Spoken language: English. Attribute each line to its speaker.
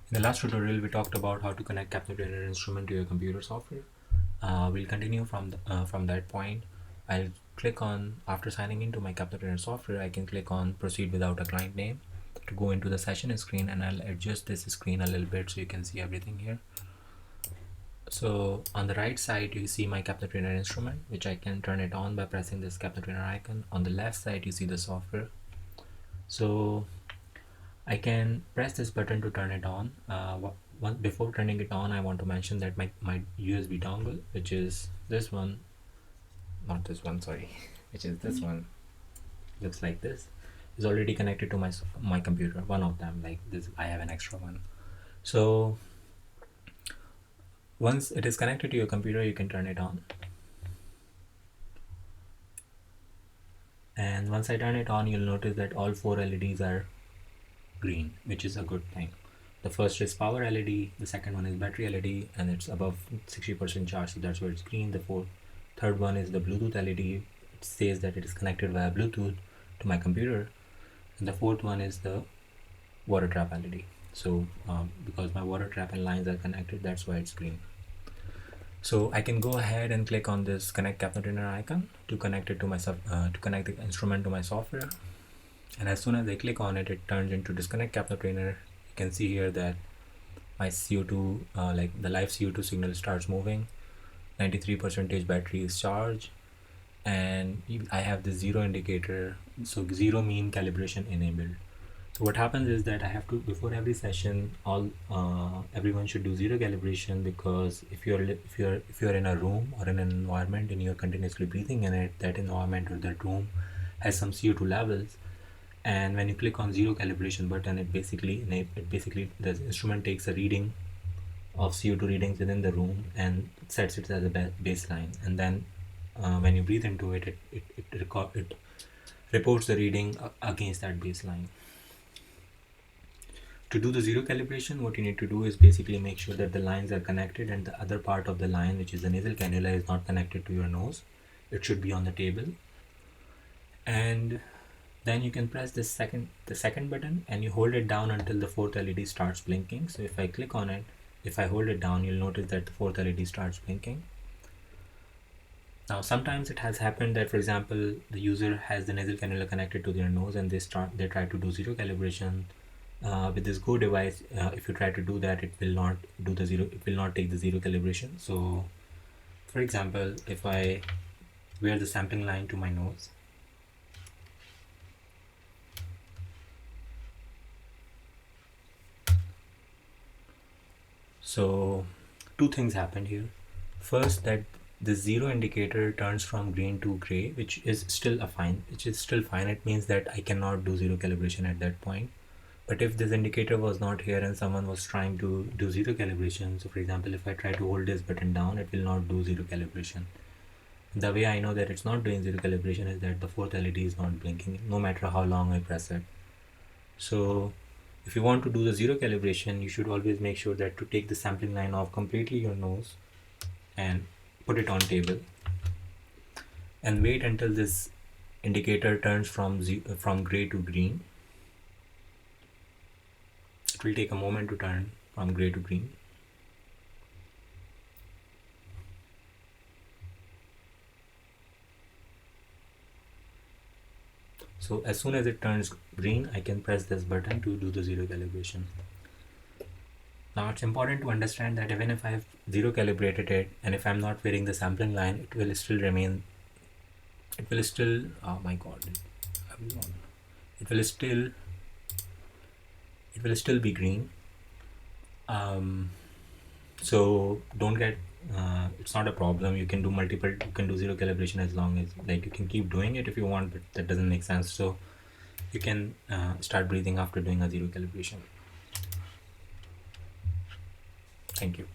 Speaker 1: In the last tutorial, we talked about how to connect Calibration instrument to your computer software. We'll continue from that point. I'll click on, after signing into my Calibration software, I can click on proceed without a client name to go into the session screen, and I'll adjust this screen a little bit so you can see everything here. So on the right side, you see my Calibration instrument, which I can turn it on by pressing this Calibration icon. On the left side, you see the software. So I can press this button to turn it on. Before turning it on, I want to mention that my USB dongle, which is this one, not this one, sorry, which is this one, looks like this, is already connected to my computer. One of them, like this, I have an extra one. So once it is connected to your computer, you can turn it on. And once I turn it on, you'll notice that all 4 LEDs are green, which is a good thing. The first is power LED, the second one is battery LED, and it's above 60% charge, so that's why it's green. The third one is the Bluetooth LED. It says that it is connected via Bluetooth to my computer. And the fourth one is the water trap LED. So because my water trap and lines are connected, that's why it's green. So I can go ahead and click on this connect Calibration icon to connect it to my to connect the instrument to my software. And as soon as I click on it, it turns into disconnect Kepler trainer. You can see here that my CO2, like the live CO2 signal starts moving. 93% battery is charged, and I have the 0 indicator. So 0 mean calibration enabled. So what happens is that I have to, before every session, everyone should do 0 calibration, because if you're in a room or in an environment and you're continuously breathing in it, that environment or that room has some CO2 levels. And when you click on 0 calibration button, it basically the instrument takes a reading of CO2 readings within the room and sets it as a baseline. And then when you breathe into it, it reports the reading against that baseline. To do the 0 calibration, what you need to do is basically make sure that the lines are connected and the other part of the line, which is the nasal cannula, is not connected to your nose. It should be on the table. And then you can press the second button and you hold it down until the 4th LED starts blinking. So if I click on it, if I hold it down, you'll notice that the 4th LED starts blinking. Now sometimes it has happened that, for example, the user has the nasal cannula connected to their nose and they try to do 0 calibration. With this Go device, if you try to do that, it will not take the 0 calibration. So for example, if I wear the sampling line to my nose, so 2 things happened here. First, that the 0 indicator turns from green to gray, which is still fine. It means that I cannot do 0 calibration at that point. But if this indicator was not here and someone was trying to do 0 calibration, so for example, if I try to hold this button down, it will not do 0 calibration. The way I know that it's not doing 0 calibration is that the 4th LED is not blinking, no matter how long I press it. So if you want to do the 0 calibration, you should always make sure that to take the sampling line off completely your nose and put it on table and wait until this indicator turns from gray to green. It will take a moment to turn from gray to green. So as soon as it turns green, I can press this button to do the 0 calibration. Now it's important to understand that even if I have 0 calibrated it and if I'm not wearing the sampling line, it will still remain, oh my god, it will still be green. So don't get, it's not a problem. You can do 0 calibration as long as, like, you can keep doing it if you want, but that doesn't make sense. So you can start breathing after doing a 0 calibration. Thank you.